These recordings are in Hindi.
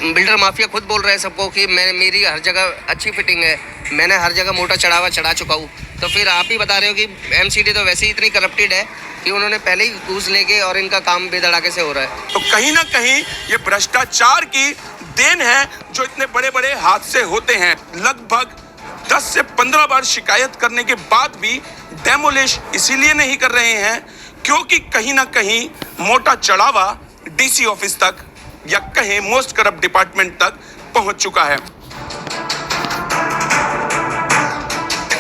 बिल्डर माफिया खुद बोल रहे हैं सबको कि मेरी हर जगह अच्छी फिटिंग है, मैंने हर जगह मोटा चढ़ा चुका हूँ। तो फिर आप ही बता रहे हो कि एमसीडी तो वैसे ही इतनी करप्टेड है कि उन्होंने पहले ही घूस लेके और इनका काम बेधड़ाके से हो रहा है। तो कहीं ना कहीं ये भ्रष्टाचार की देन है जो इतने बड़े बड़े हादसे होते हैं। लगभग 10 से 15 बार शिकायत करने के बाद भी डेमोलिश इसीलिए नहीं कर रहे हैं क्योंकि कहीं ना कहीं मोटा चढ़ावा डीसी ऑफिस तक या कहीं मोस्ट करप्ट डिपार्टमेंट तक पहुंच चुका है।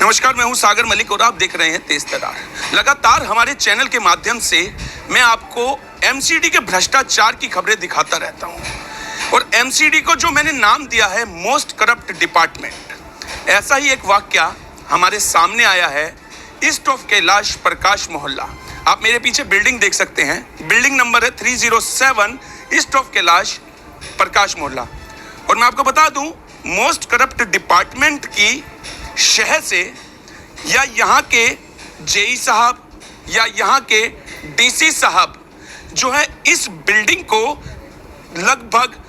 नमस्कार, मैं हूं सागर मलिक और आप देख रहे हैं तेज तरार। लगातार हमारे चैनल के माध्यम से मैं आपको एमसीडी के भ्रष्टाचार की खबरें दिखाता रहता हूं और एमसीडी को जो मैंने नाम दिया है मोस्ट करप्ट डिपार्टमेंट, ऐसा ही एक वाकया हमारे सामने आया है ईस्ट ऑफ कैलाश प्रकाश मोहल्ला। आप मेरे पीछे बिल्डिंग देख सकते हैं, बिल्डिंग नंबर है 307 ईस्ट ऑफ कैलाश प्रकाश मोहल्ला। और मैं आपको बता दूं, मोस्ट करप्ट डिपार्टमेंट की शहर से या यहाँ के जेई साहब या यहाँ के डीसी साहब जो है इस बिल्डिंग को लगभग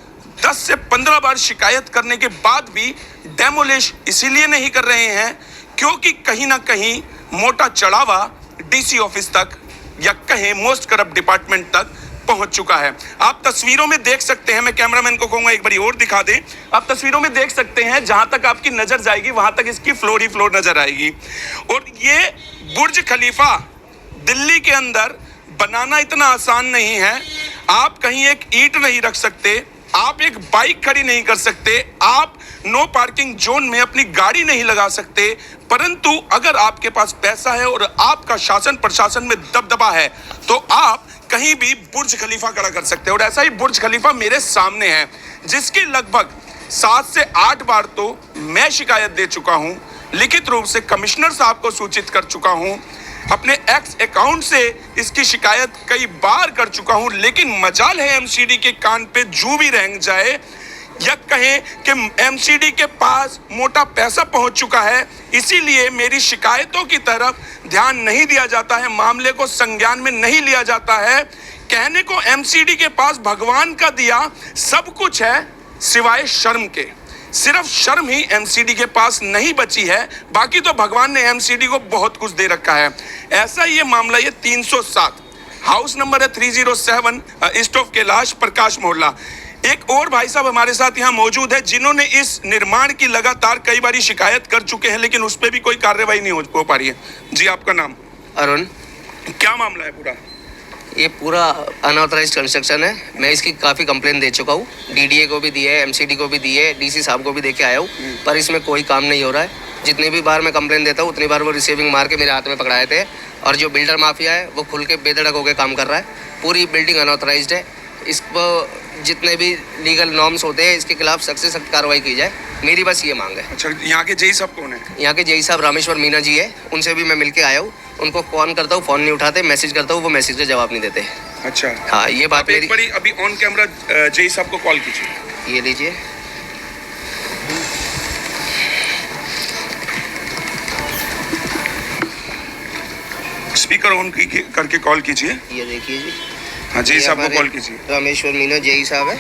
10 से 15 बार शिकायत करने के बाद भी डेमोलिश इसीलिए नहीं कर रहे हैं क्योंकि कहीं ना कहीं मोटा चढ़ावा डीसी ऑफिस तक या कहीं मोस्ट करप्ट डिपार्टमेंट तक पहुंच चुका है। आप तस्वीरों में देख सकते हैं, मैं कैमरामैन को कहूंगा एक बारी और दिखा दें। आप तस्वीरों में देख सकते हैं जहां तक आपकी नजर जाएगी वहां तक इसकी फ्लोर ही फ्लोर नजर आएगी। और ये बुर्ज खलीफा दिल्ली के अंदर बनाना इतना आसान नहीं है। आप कहीं एक ईंट नहीं रख सकते, आप एक बाइक खड़ी नहीं कर सकते, आप नो पार्किंग जोन में अपनी गाड़ी नहीं लगा सकते। परंतु अगर आपके पास पैसा है और आपका शासन प्रशासन में दबदबा है तो आप कहीं भी बुर्ज खलीफा खड़ा कर सकते हैं। और ऐसा ही बुर्ज खलीफा मेरे सामने है जिसकी लगभग 7 से 8 बार तो मैं शिकायत दे चुका हूं, लिखित रूप से कमिश्नर साहब को सूचित कर चुका हूं, अपने एक्स अकाउंट से इसकी शिकायत कई बार कर चुका हूं। लेकिन मजाल है एमसीडी के कान पे जू भी रेंग जाए या कहें कि एमसीडी के पास मोटा पैसा पहुंच चुका है, इसीलिए मेरी शिकायतों की तरफ ध्यान नहीं दिया जाता है, मामले को संज्ञान में नहीं लिया जाता है। कहने को एमसीडी के पास भगवान का दिया सब कुछ है सिवाय शर्म के। सिर्फ शर्म ही एमसीडी के पास नहीं बची है, बाकी तो भगवान ने एमसीडी को बहुत कुछ दे रखा है। ऐसा ये मामला, ये 307 हाउस नंबर है 307 ईस्ट ऑफ कैलाश प्रकाश मोहल्ला। एक और भाई साहब हमारे साथ यहाँ मौजूद है जिन्होंने इस निर्माण की लगातार कई बारी शिकायत कर चुके हैं लेकिन उस पर भी कोई कार्रवाई नहीं हो पा रही है। जी, आपका नाम? अरुण। क्या मामला है पूरा? ये पूरा अनऑथराइज्ड कंस्ट्रक्शन है। मैं इसकी काफ़ी कंप्लेन दे चुका हूँ, डीडीए को भी दी है, एमसीडी को भी दी है, डीसी साहब को भी दे के आया हूँ, पर इसमें कोई काम नहीं हो रहा है। जितनी भी बार मैं कंप्लेन देता हूँ उतनी बार वो रिसीविंग मार के मेरे हाथ में पकड़ाए थे। और जो बिल्डर माफिया है वो खुल के बेधड़क होकर काम कर रहा है। पूरी बिल्डिंग अनऑथराइज्ड है। इसको जितने भी लीगल नॉर्म्स होते हैं इसके खिलाफ सख्त से सख्त कार्रवाई की जाए, मेरी बस ये मांग है। अच्छा, यहाँ के जेई साहब कौन है? यहाँ के जेई साहब रामेश्वर मीना जी है, उनसे भी मैं मिल के आया हूँ। उनको फोन करता हूँ, फोन नहीं उठाते, मैसेज करता हूँ, वो मैसेज का जवाब नहीं देते। अच्छा, हाँ, ये बात एक बारी अभी ऑन कैमरा जेई साहब को कॉल कीजिए। ये लीजिए। स्पीकर ऑन करके कॉल कीजिए। ये देखिए जी। हाँ, जेई साहब को कॉल कीजिए। रामेश्वर मीना जेई साहब है।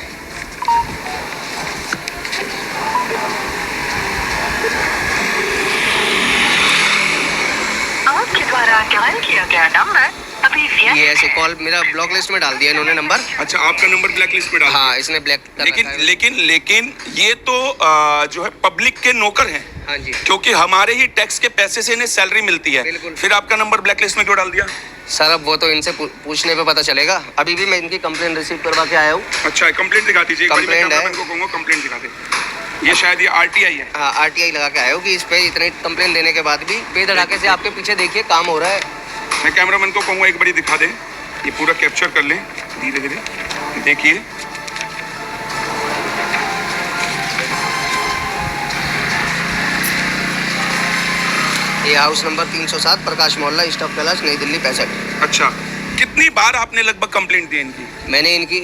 आपके द्वारा डायल किया गया नंबर अभी ये ऐसे कॉल मेरा ब्लॉक लिस्ट में डाल दिया इन्होंने नंबर। अच्छा, आपका नंबर ब्लैक लिस्ट में डाल? हाँ, इसने ब्लैक। लेकिन ये तो जो है पब्लिक के नौकर हैं। हाँ जी, क्योंकि हमारे ही टैक्स के पैसे से इन्हें सैलरी मिलती है। फिर आपका नंबर ब्लैक लिस्ट में क्यों डाल दिया? सर अब वो तो इनसे पूछने पे पता चलेगा। अभी भी मैं इनकी कंप्लेन रिसीव करवा के आया हूँ। अच्छा, कंप्लेंट दिखा दीजिए। कंप्लेंट है, कंप्लेंट दिखा दे। ये शायद ये आरटीआई है। हाँ, आरटीआई लगा के आया हूँ कि इस पे इतने कंप्लेन देने के बाद भी बेधड़ाके से आपके पीछे देखिए काम हो रहा है। मैं कैमरामैन को कहूँगा एक बारी दिखा दे, ये पूरा कैप्चर कर ले धीरे धीरे। देखिए, ये हाउस नंबर 307 प्रकाश मोहल्ला ईस्ट ऑफ कैलाश नई दिल्ली 65। अच्छा, कितनी बार आपने लगभग कंप्लेंट दी इनकी? मैंने इनकी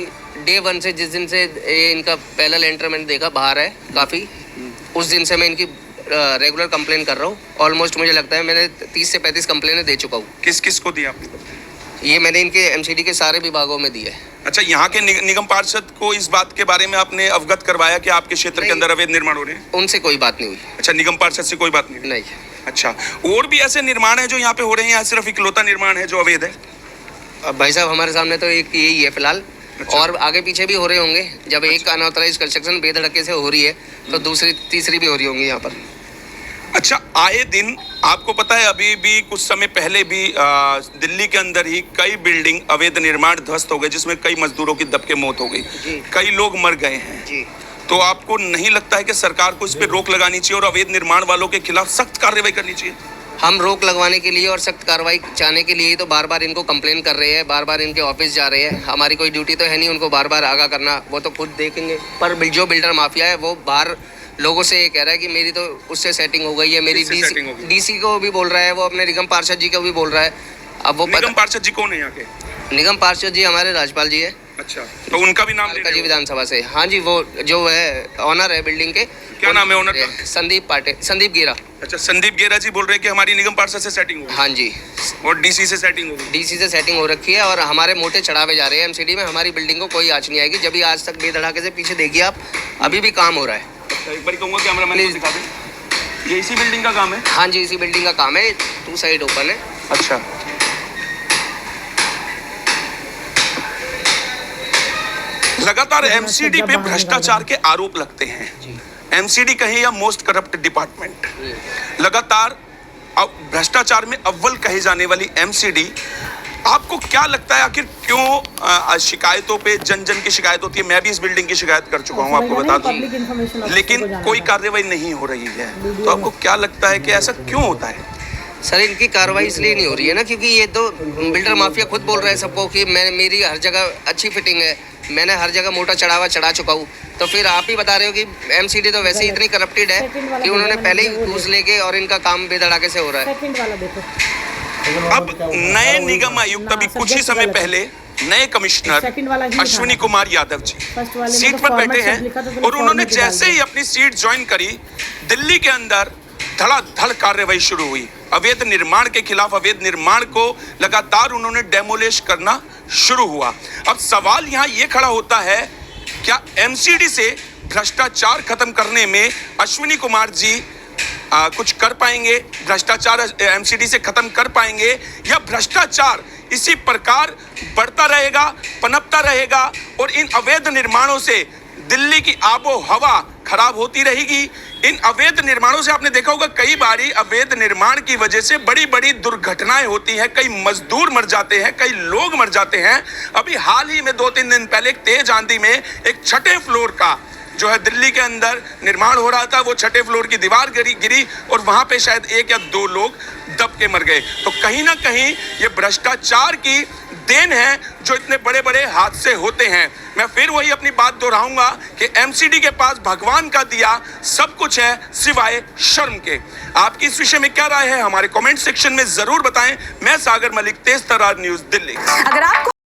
डे 1 से, जिस दिन से ये इनका पहला लेंटर मैंने देखा बाहर है काफ़ी, उस दिन से मैं इनकी रेगुलर कंप्लेन कर रहा हूँ। ऑलमोस्ट मुझे लगता है मैंने 30 से 35 कंप्लेनें दे चुका हूँ। किस किस को दी आपने? ये मैंने इनके एमसीडी के सारे विभागों में दिए है। अच्छा, यहाँ के निगम पार्षद को इस बात के बारे में आपने अवगत करवाया कि आपके क्षेत्र के नहीं। अंदर अवैध निर्माण हो रहे हैं? उनसे कोई बात नहीं हुई। अच्छा, निगम पार्षद से कोई बात नहीं? नहीं। अच्छा, और भी ऐसे निर्माण है जो यहाँ पे हो रहे हैं या सिर्फ इकलौता निर्माण है जो अवैध है? अब भाई साहब हमारे सामने तो एक यही है फिलहाल। अच्छा। और आगे पीछे भी हो रहे होंगे। जब एक अनऑथराइज कंस्ट्रक्शन बेधड़के से हो रही है तो दूसरी तीसरी भी हो रही होंगी यहाँ पर। अच्छा, आए दिन आपको पता है अभी भी कुछ समय पहले भी दिल्ली के अंदर ही कई बिल्डिंग अवैध निर्माण ध्वस्त हो गए जिसमें कई मजदूरों की दब के मौत हो गई, कई लोग मर गए हैं जी। तो आपको नहीं लगता है कि सरकार को इस पे रोक लगानी चाहिए और अवैध निर्माण वालों के खिलाफ सख्त कार्रवाई करनी चाहिए? हम रोक लगवाने के लिए और सख्त कार्रवाई चाहने के लिए तो बार बार इनको कंप्लेन कर रहे हैं, बार बार इनके ऑफिस जा रहे हैं। हमारी कोई ड्यूटी तो है नहीं उनको बार बार आगाह करना, वो तो खुद देखेंगे। पर जो बिल्डर माफिया है वो बाहर लोगों से ये कह रहा है कि मेरी तो उससे सेटिंग हो गई है, मेरी डीसी को भी बोल रहा है, वो अपने निगम पार्षद जी को भी बोल रहा है। अब वो निगम पार्षद जी कौन है यहाँ के? निगम पार्षद जी हमारे राज्यपाल जी है। अच्छा, तो उनका भी नाम ले रहे जी हो? विधानसभा से। हाँ जी, वो जो है ऑनर है बिल्डिंग के। क्या नाम है ऑनर का? संदीप गेरा। अच्छा, संदीप गेरा जी बोल रहे हैं कि हमारी निगम पार्षद से सेटिंग हो हाँ जी, और डीसी से सेटिंग होगी। डीसी से सेटिंग हो रखी है और हमारे मोटे चढ़ावे जा रहे हैं एमसीडी में। हमारी बिल्डिंग को कोई आँच नहीं आएगी। जब भी आज तक बेधड़ाके से पीछे देखिए आप, अभी भी काम हो रहा है। अच्छा, एक बार कहूँगा कैमरामैन को दिखा दें। ये इसी बिल्डिंग का काम है? हाँ जी, इसी बिल्डिंग का काम है। 2 साइड ओपन है। अच्छा, लगातार एमसीडी पे भ्रष्टाचार के आरोप लगते हैं। एमसीडी कहे या मोस्ट करप्ट डिपार्टमेंट, लगातार भ्रष्टाचार में अव्वल कही जाने वाली एमसीडी, आपको क्या लगता है आखिर क्यों शिकायतों पे जन जन की शिकायत होती है? मैं भी इस बिल्डिंग की शिकायत कर चुका हूं, आपको बता दूं, लेकिन कोई कार्रवाई नहीं हो रही है। तो आपको क्या लगता है कि ऐसा क्यों होता है? सर, इनकी कार्रवाई इसलिए नहीं हो रही है ना क्योंकि ये तो बिल्डर माफिया खुद बोल रहे हैं सबको कि मेरी हर जगह अच्छी फिटिंग है, मैंने हर जगह मोटा चढ़ावा चढ़ा चुका हूँ। तो फिर आप ही बता रहे हो कि एमसीडी तो वैसे ही इतनी करप्टेड है कि उन्होंने पहले ही घूस लेके और इनका काम बेधड़ाके से हो रहा है। अब नए निगम आयुक्त अभी कुछ ही समय पहले नए कमिश्नर अश्विनी कुमार यादव जी सीट पर बैठे हैं और उन्होंने जैसे ही अपनी सीट ज्वाइन करी, दिल्ली के अंदर धड़ाधड़ कार्रवाई शुरू हुई। अवैध निर्माण के खिलाफ अवैध निर्माण को लगातार उन्होंने डेमोलिश करना शुरू हुआ। अब सवाल यहाँ ये खड़ा होता है, क्या एमसीडी से भ्रष्टाचार खत्म करने में अश्विनी कुमार जी कुछ कर पाएंगे? भ्रष्टाचार एमसीडी से खत्म कर पाएंगे या भ्रष्टाचार इसी प्रकार बढ़ता रहेगा, पनपता रहेगा और इन अवैध निर्माणों से दिल्ली की आबो हवा खराब होती रहेगी? इन अवैध निर्माणों से आपने देखा होगा कई बारी अवैध निर्माण की वजह से बड़ी बड़ी दुर्घटनाएं होती हैं, कई मजदूर मर जाते हैं, कई लोग मर जाते हैं। अभी हाल ही में 2-3 दिन पहले एक तेज आंधी में एक 6ठे फ्लोर का जो है दिल्ली के अंदर निर्माण हो रहा था, वो 6ठे फ्लोर की दीवार गिरी और वहां पे शायद 1 या 2 लोग दब के मर गए। तो कहीं ना कहीं ये भ्रष्टाचार की देन है जो इतने बड़े बड़े हादसे होते हैं। मैं फिर वही अपनी बात दोहराऊंगा कि एमसीडी के पास भगवान का दिया सब कुछ है सिवाय शर्म के। आपकी इस विषय में क्या राय है हमारे कमेंट सेक्शन में जरूर बताएं। मैं सागर मलिक, तेज तर्रार न्यूज़, दिल्ली। अगर आपको